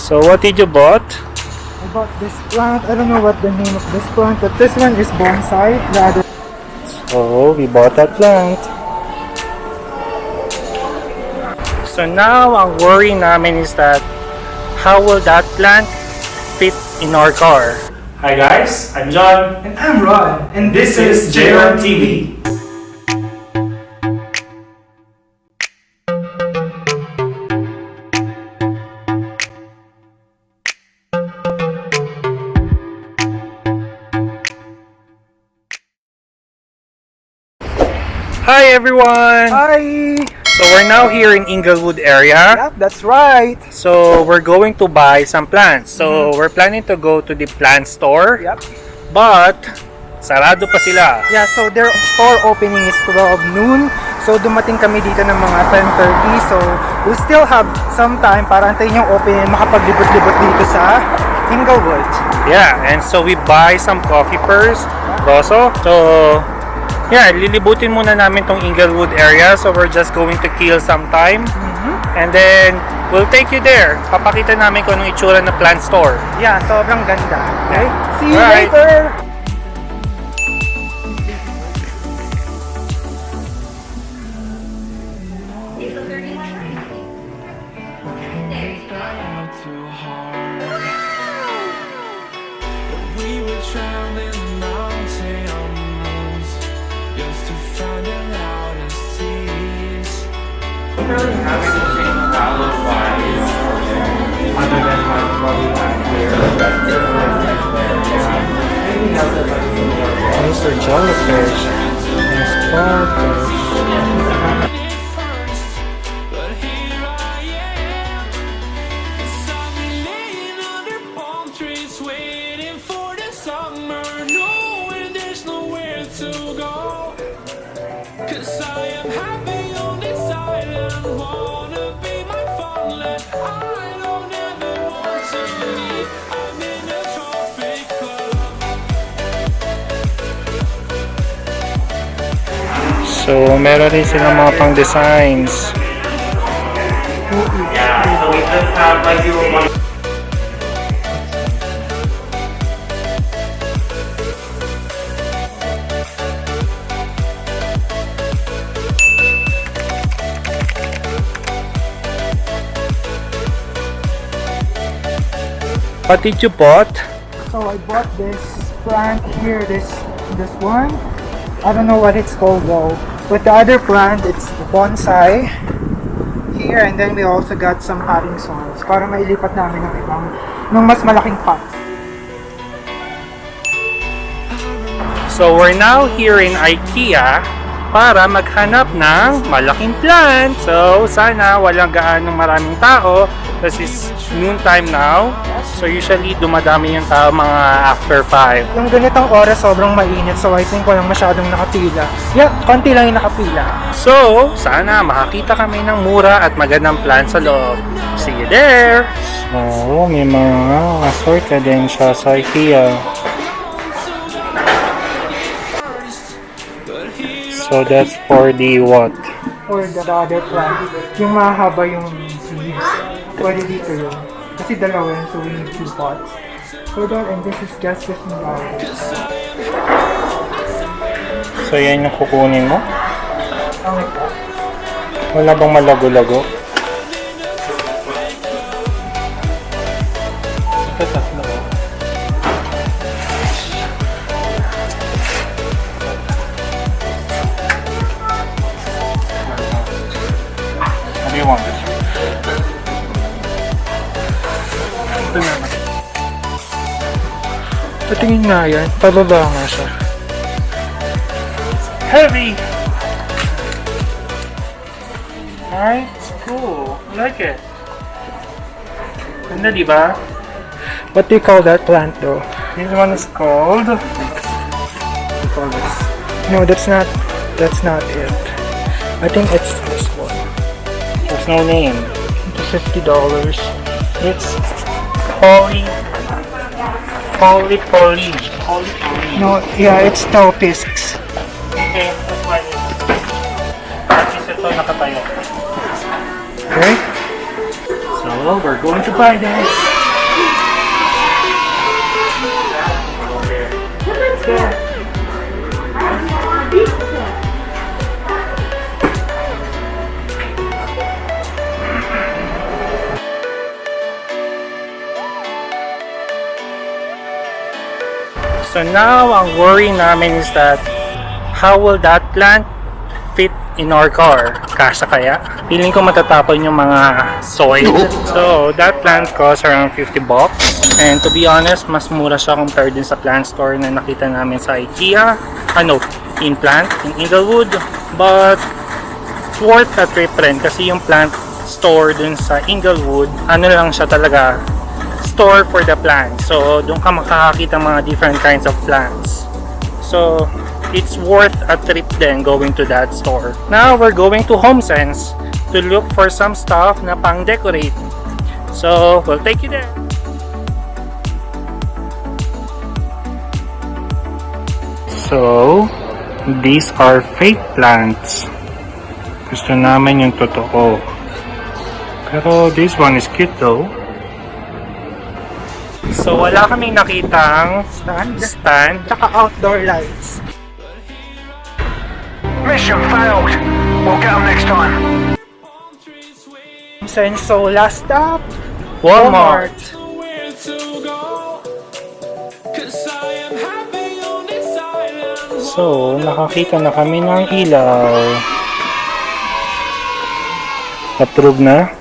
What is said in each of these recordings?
So what did you bought? I bought this plant. I don't know what the name of this plant, but this one is bonsai. The other. So we bought that plant. So now ang worry namin is that how will that plant fit in our car? Hi guys, I'm John. And I'm Ron. And this is JROHN TV. Hi everyone! Hi! So we're now here in Inglewood area. Yep, that's right. So we're going to buy some plants. So we're planning to go to the plant store. Yep. But sarado pa sila. Yeah, so their store opening is 12 noon. So dumating kami dito ng mga 10:30. So we still have some time para antayin yung opening, makapaglibot-libot dito sa Inglewood. Yeah, and so we buy some coffee first. Also, so yeah, lilibutin muna namin tong Inglewood area. So we're just going to kill some time. And then we'll take you there. Papakita namin kung anong itsura ng plant store. Yeah, sobrang ganda. Okay? See you Alright. later! Mr. Jellyfish and Starfish. So meron rin silang mga pang designs. Yeah, so we just have like you want. What did you bought? So I bought this plant here, this one. I don't know what it's called though. But the other plant, it's bonsai here, and then we also got some potting soils para mailipat namin ng ibang, ng mas malaking pot. So we're now here in IKEA para maghanap ng malaking plant. So sana walang gaanong maraming tao. This is noon time now. So usually dumadami yung tao mga after 5. Yung ganitong oras sobrang mainit, so I think walang masyadong nakapila. Yeah, konti lang yung nakapila. So sana makakita kami ng mura at magandang plant sa loob. See you there! So may mga assorted din siya sa IKEA. So that's for the what? For the other plant. Yung mahaba yung leaves. Pwede dito yun. Kasi dalawa yun, so we need 2 pots. For that, and this is just $15. So yan yung kukunin mo? Okay po. Wala bang malago-lago? Ito tatlo ko. What do you want? Ito na. Patingin nga yan. Pababa nga siya. Heavy! Alright, it's cool. I like it. Ganda, di ba? What do you call that plant though? This one is called... What do you call this? No, that's not it. I think it's this one. There's no name. It's $50. It's poly. No, yeah, it's taupisks. Okay, that's why it is. At least ito nakatayo. Okay? So, So, we're going to buy this. So now, ang worry namin is that how will that plant fit in our car? Kasya kaya? Feeling ko matatapon yung mga soil. So, that plant costs around 50 bucks. And to be honest, mas mura siya compared din sa plant store na nakita namin sa IKEA. In plant, in Inglewood. But, it's worth a trip rin kasi yung plant store dun sa Inglewood, lang siya talaga, store for the plants. So, doon ka makakakita mga different kinds of plants. So, it's worth a trip then going to that store. Now, we're going to HomeSense to look for some stuff na pang decorate. So, we'll take you there. So, these are fake plants. Gusto namin yung totoo. Pero this one is cute though. So, wala kaming nakitang stand. Tsaka outdoor lights. Mission failed. We'll get them next time. So, last stop, Walmart. So, nakakita na kami ng ilaw. Approve na?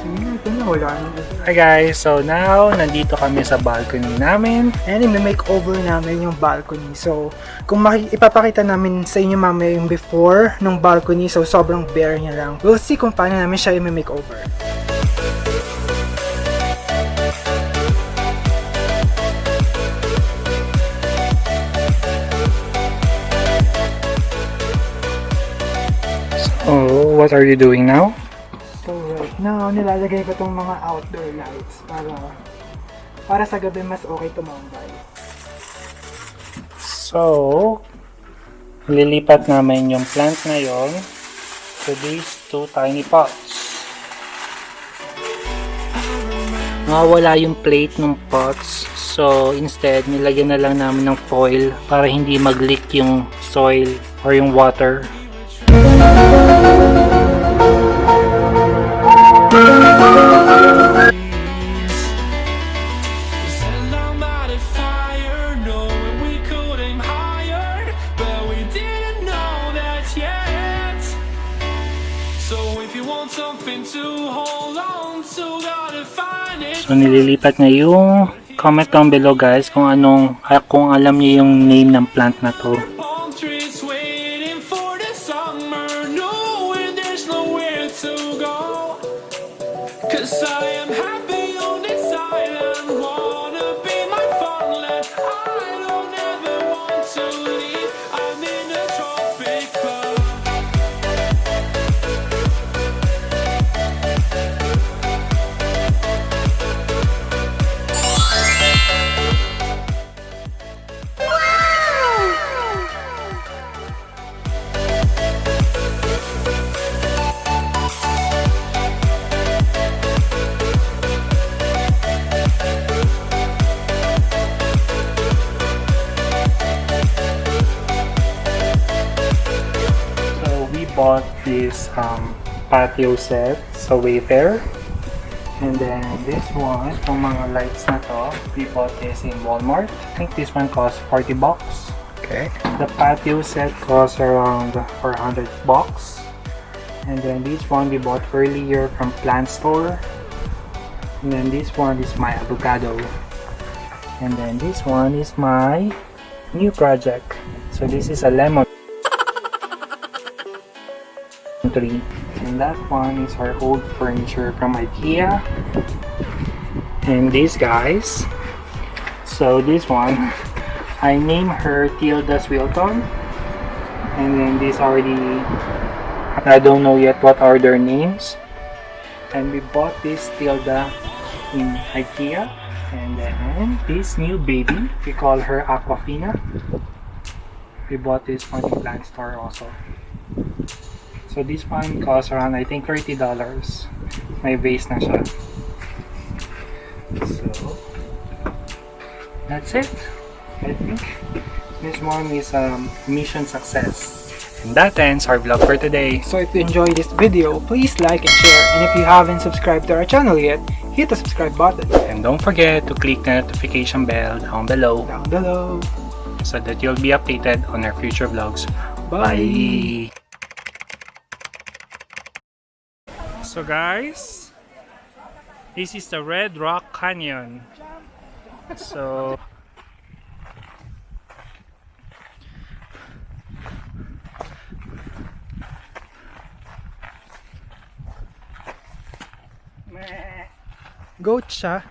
Ito na, wala na. Hi guys, so now, nandito kami sa balcony namin. And i-makeover namin yung balcony. So, kung ipapakita namin sa inyo mamaya yung before nung balcony, so sobrang bare niya lang. We'll see kung paano namin siya i-makeover. Oh, what are you doing now? So, right now, nilalagay ko tong mga outdoor lights para sa gabi mas okay tumambay. So, lilipat namin yung plant na yon to these two tiny pots. Nawawala yung plate ng pots, so instead, nilagyan na lang namin ng foil para hindi mag-leak yung soil or yung water. So nililipat na yung comment down below guys kung alam niyo yung name ng plant na to. Bought this patio set sa Wayfair, and then this one, itong mga lights na to, we bought this in Walmart. I think this one cost 40 bucks. Okay. The patio set costs around 400 bucks, and then this one we bought earlier from plant store, and then this one is my avocado, and then this one is my new project. So this is a lemon tree, and that one is our old furniture from IKEA, and these guys, so this one I named her Tilda Swilton, and then these are I don't know yet what are their names, and we bought this Tilda in IKEA, and then this new baby, we call her Aquafina, we bought this one in plant store also. So this one costs around I think $30. May base na siya. So, that's it. I think this one is mission success. And that ends our vlog for today. So if you enjoyed this video, please like and share. And if you haven't subscribed to our channel yet, hit the subscribe button And don't forget to click the notification bell down below down below. so that you'll be updated on our future vlogs. Bye! So guys, this is the Red Rock Canyon. So Goat siya.